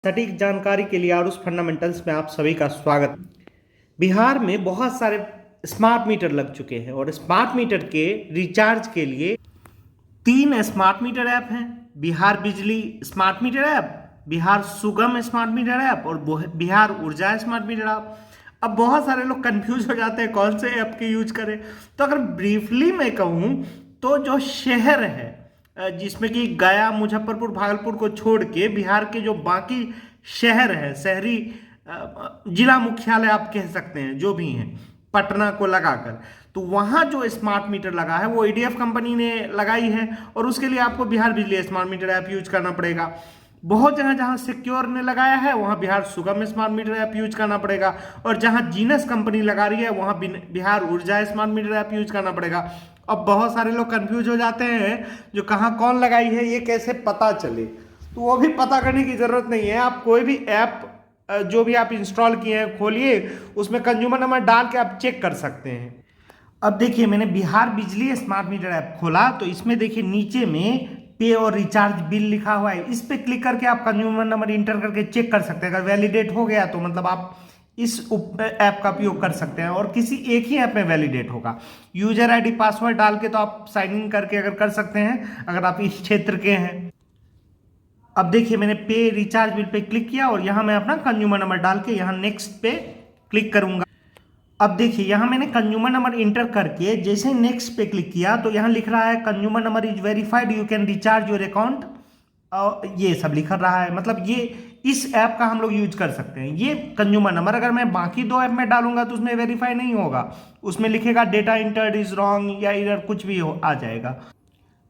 सटीक जानकारी के लिए आरुष फंडामेंटल्स में आप सभी का स्वागत। बिहार में बहुत सारे स्मार्ट मीटर लग चुके हैं और स्मार्ट मीटर के रिचार्ज के लिए 3 स्मार्ट मीटर ऐप हैं। बिहार बिजली स्मार्ट मीटर ऐप, बिहार सुगम स्मार्ट मीटर ऐप और बिहार ऊर्जा स्मार्ट मीटर ऐप। अब बहुत सारे लोग कंफ्यूज हो जाते हैं कौन से ऐप के यूज करें। तो अगर ब्रीफली मैं कहूँ तो जो शहर है जिसमें कि गया, मुजफ्फरपुर, भागलपुर को छोड़ के बिहार के जो बाकी शहर है, शहरी जिला मुख्यालय आप कह सकते हैं, जो भी हैं पटना को लगाकर, तो वहाँ जो स्मार्ट मीटर लगा है वो ईडीएफ कंपनी ने लगाई है और उसके लिए आपको बिहार बिजली स्मार्ट मीटर ऐप यूज करना पड़ेगा। बहुत जगह जहाँ सिक्योर ने लगाया है वहाँ बिहार सुगम स्मार्ट मीटर ऐप यूज करना पड़ेगा और जहाँ जीनस कंपनी लगा रही है वहाँ बिहार ऊर्जा स्मार्ट मीटर ऐप यूज करना पड़ेगा। अब बहुत सारे लोग कंफ्यूज हो जाते हैं जो कहाँ कौन लगाई है ये कैसे पता चले, तो वो भी पता करने की ज़रूरत नहीं है। आप कोई भी ऐप जो भी आप इंस्टॉल किए हैं खोलिए, उसमें कंज्यूमर नंबर डाल के आप चेक कर सकते हैं। अब देखिए मैंने बिहार बिजली स्मार्ट मीटर ऐप खोला तो इसमें देखिए नीचे में पे और रिचार्ज बिल लिखा हुआ है। इस पे क्लिक करके आप कंज्यूमर नंबर इंटर करके चेक कर सकते हैं। अगर वैलिडेट हो गया तो मतलब आप इस ऐप का उपयोग कर सकते हैं और किसी एक ही ऐप में वैलिडेट होगा। यूजर आईडी पासवर्ड डाल के तो आप साइन इन करके अगर कर सकते हैं अगर आप इस क्षेत्र के हैं। अब देखिए मैंने पे रिचार्ज बिल पे क्लिक किया और यहाँ मैं अपना कंज्यूमर नंबर डाल के यहाँ नेक्स्ट पे क्लिक करूंगा। अब देखिए यहाँ मैंने कंज्यूमर नंबर इंटर करके जैसे ही नेक्स्ट पे क्लिक किया तो यहाँ लिख रहा है consumer number is verified, you can recharge your account, ये सब लिख रहा है। मतलब ये इस ऐप का हम लोग यूज कर सकते हैं। ये कंज्यूमर नंबर अगर मैं बाकी 2 ऐप में डालूंगा तो उसमें वेरीफाई नहीं होगा, उसमें लिखेगा डेटा इंटर्ड इज रॉन्ग या इधर कुछ भी आ जाएगा।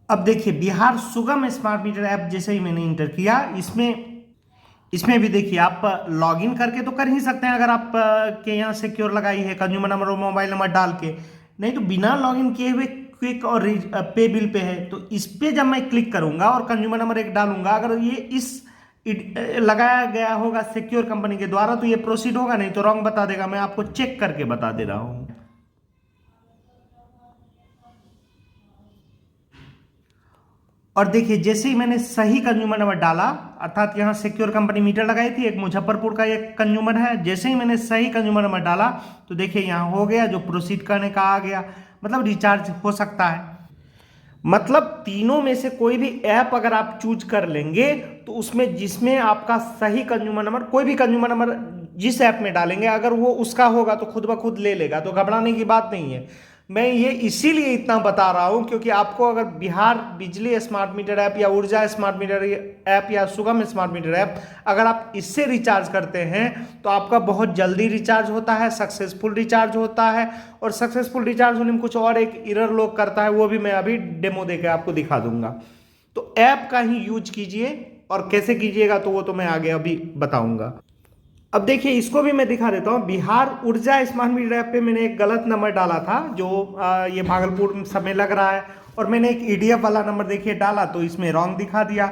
अब देखिए बिहार सुगम स्मार्ट मीटर ऐप जैसे ही मैंने इंटर किया इसमें भी देखिए आप लॉगिन करके तो कर ही सकते हैं अगर आप के यहाँ सिक्योर लगाई है कंज्यूमर नंबर और मोबाइल नंबर डाल के, नहीं तो बिना लॉगिन किए हुए क्विक और पे बिल पे है। तो इस पे जब मैं क्लिक करूंगा और कंज्यूमर नंबर एक डालूंगा, अगर ये लगाया गया होगा सिक्योर कंपनी के द्वारा तो ये प्रोसीड होगा, नहीं तो रॉन्ग बता देगा। मैं आपको चेक करके बता दे रहा हूं। और देखिए जैसे ही मैंने सही कंज्यूमर नंबर डाला, अर्थात यहाँ सिक्योर कंपनी मीटर लगाई थी, एक मुजफ्फरपुर का एक कंज्यूमर है, जैसे ही मैंने सही कंज्यूमर नंबर डाला तो देखिए यहाँ हो गया, जो प्रोसीड करने का आ गया, मतलब रिचार्ज हो सकता है। मतलब तीनों में से कोई भी ऐप अगर आप चूज कर लेंगे तो उसमें जिसमें आपका सही कंज्यूमर नंबर, कोई भी कंज्यूमर नंबर जिस ऐप में डालेंगे अगर वो उसका होगा तो खुद ब खुद ले लेगा, तो घबराने की बात नहीं है। मैं ये इसीलिए इतना बता रहा हूं क्योंकि आपको अगर बिहार बिजली स्मार्ट मीटर ऐप या ऊर्जा स्मार्ट मीटर ऐप या सुगम स्मार्ट मीटर ऐप अगर आप इससे रिचार्ज करते हैं तो आपका बहुत जल्दी रिचार्ज होता है, सक्सेसफुल रिचार्ज होता है। और सक्सेसफुल रिचार्ज होने में कुछ और एक एरर लोग करता है, वो भी मैं अभी डेमो देकर आपको दिखा दूंगा। तो ऐप का ही यूज कीजिए और कैसे कीजिएगा तो वो तो मैं आगे अभी बताऊंगा। अब देखिए इसको भी मैं दिखा देता हूँ। बिहार ऊर्जा स्मार्ट मीटर ऐप पे मैंने एक गलत नंबर डाला था जो ये भागलपुर समय लग रहा है, और मैंने एक ईडीएफ वाला नंबर देखिए डाला तो इसमें रॉन्ग दिखा दिया।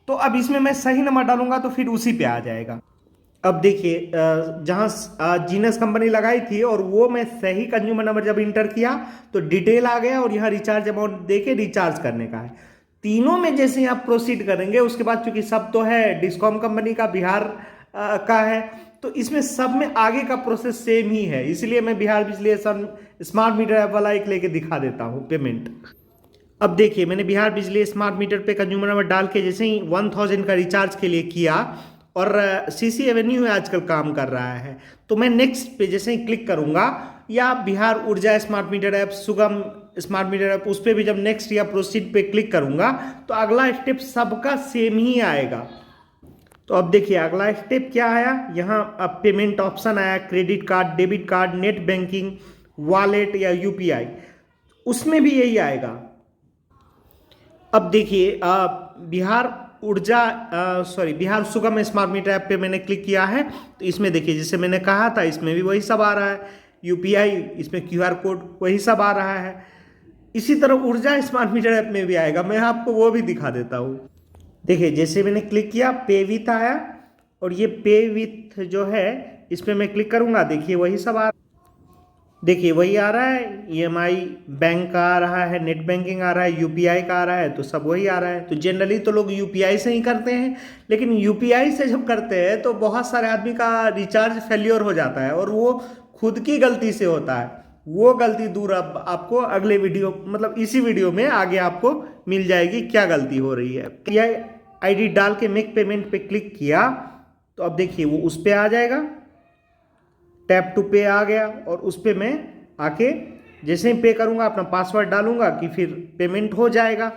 तो अब इसमें मैं सही नंबर डालूंगा तो फिर उसी पे आ जाएगा। अब देखिए जहाँ जीनस कंपनी लगाई थी और वो मैं सही कंज्यूमर नंबर जब इंटर किया तो डिटेल आ गया और यहाँ रिचार्ज अमाउंट दे के रिचार्ज करने का है। तीनों में जैसे आप प्रोसीड करेंगे उसके बाद चूंकि सब तो है डिस्कॉम कंपनी का, बिहार का है, तो इसमें सब में आगे का प्रोसेस सेम ही है, इसलिए मैं बिहार बिजली स्मार्ट मीटर ऐप वाला एक लेके दिखा देता हूँ पेमेंट। अब देखिए मैंने बिहार बिजली स्मार्ट मीटर पे कंज्यूमर नंबर डाल के जैसे ही 1000 का रिचार्ज के लिए किया और सीसी एवेन्यू में आजकल काम कर रहा है, तो मैं नेक्स्ट पे जैसे ही क्लिक करूंगा या बिहार ऊर्जा स्मार्ट मीटर ऐप, सुगम स्मार्ट मीटर ऐप, उस पर भी जब नेक्स्ट या प्रोसीड पे क्लिक करूंगा तो अगला स्टेप सबका सेम ही आएगा। तो अब देखिए अगला स्टेप क्या आया, यहाँ अब पेमेंट ऑप्शन आया, credit card, debit card, net banking, wallet या यूपीआई, उसमें भी यही आएगा। अब देखिए बिहार सुगम स्मार्ट मीटर ऐप पे मैंने क्लिक किया है तो इसमें देखिए जैसे मैंने कहा था इसमें भी वही सब आ रहा है, यूपीआई, इसमें क्यूआर कोड, वही सब आ रहा है। इसी तरह ऊर्जा स्मार्ट मीटर ऐप में भी आएगा, मैं आपको वो भी दिखा देता हूँ। देखिए जैसे मैंने क्लिक किया पे विथ आया और ये पे विथ जो है इस पर मैं क्लिक करूंगा, देखिए वही सब आ। देखिए वही आ रहा है, ईएमआई बैंक का आ रहा है, नेट बैंकिंग आ रहा है, यूपीआई का आ रहा है, तो सब वही आ रहा है। तो जनरली तो लोग यूपीआई से ही करते हैं, लेकिन यूपीआई से जब करते हैं तो बहुत सारे आदमी का रिचार्ज फेल्योर हो जाता है और वो खुद की गलती से होता है। वो गलती दूर अब आपको अगले वीडियो मतलब इसी वीडियो में आगे आपको मिल जाएगी क्या गलती हो रही है। यह आईडी डाल के मेक पेमेंट पे क्लिक किया तो अब देखिए वो उस पर आ जाएगा, टैप टू पे आ गया और उस पर मैं आके जैसे ही पे करूंगा अपना पासवर्ड डालूंगा कि फिर पेमेंट हो जाएगा।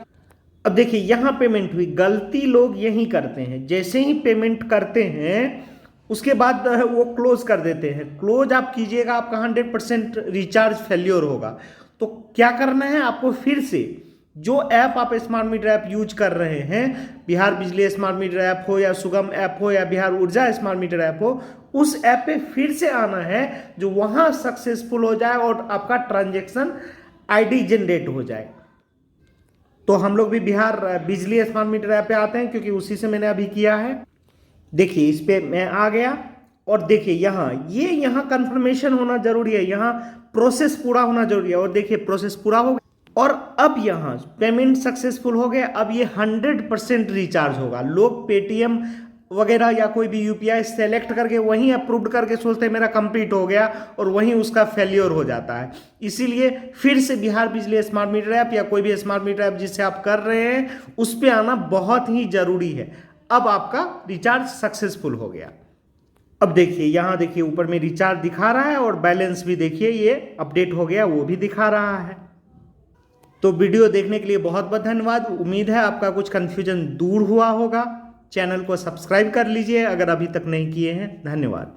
अब देखिए यहां पेमेंट हुई, गलती लोग यही करते हैं, जैसे ही पेमेंट करते हैं उसके बाद वो क्लोज कर देते हैं। क्लोज आप कीजिएगा आपका 100% रिचार्ज फेल्योर होगा। तो क्या करना है आपको, फिर से जो ऐप आप स्मार्ट मीटर ऐप यूज कर रहे हैं, बिहार बिजली स्मार्ट मीटर ऐप हो या सुगम ऐप हो या बिहार ऊर्जा स्मार्ट मीटर ऐप हो, उस ऐप पे फिर से आना है जो वहां सक्सेसफुल हो जाए और आपका ट्रांजैक्शन आईडी जनरेट हो जाए। तो हम लोग भी बिहार बिजली स्मार्ट मीटर ऐप पे आते हैं क्योंकि उसी से मैंने अभी किया है। देखिए इस पे मैं आ गया और देखिए यहाँ कंफर्मेशन होना जरूरी है, यहाँ प्रोसेस पूरा होना जरूरी है। और देखिए प्रोसेस पूरा हो गया और अब यहाँ पेमेंट सक्सेसफुल हो गया। अब ये 100% रिचार्ज होगा। लोग पेटीएम वगैरह या कोई भी यूपीआई सेलेक्ट करके वहीं अप्रूव्ड करके सोचते हैं मेरा कंप्लीट हो गया और वहीं उसका फेल्योर हो जाता है। इसीलिए फिर से बिहार बिजली स्मार्ट मीटर ऐप या कोई भी स्मार्ट मीटर ऐप जिससे आप कर रहे हैं उस पर आना बहुत ही जरूरी है। अब आपका रिचार्ज सक्सेसफुल हो गया। अब देखिए यहाँ देखिए ऊपर में रिचार्ज दिखा रहा है और बैलेंस भी देखिए ये अपडेट हो गया, वो भी दिखा रहा है। तो वीडियो देखने के लिए बहुत बहुत धन्यवाद। उम्मीद है आपका कुछ कन्फ्यूजन दूर हुआ होगा। चैनल को सब्सक्राइब कर लीजिए अगर अभी तक नहीं किए हैं। धन्यवाद।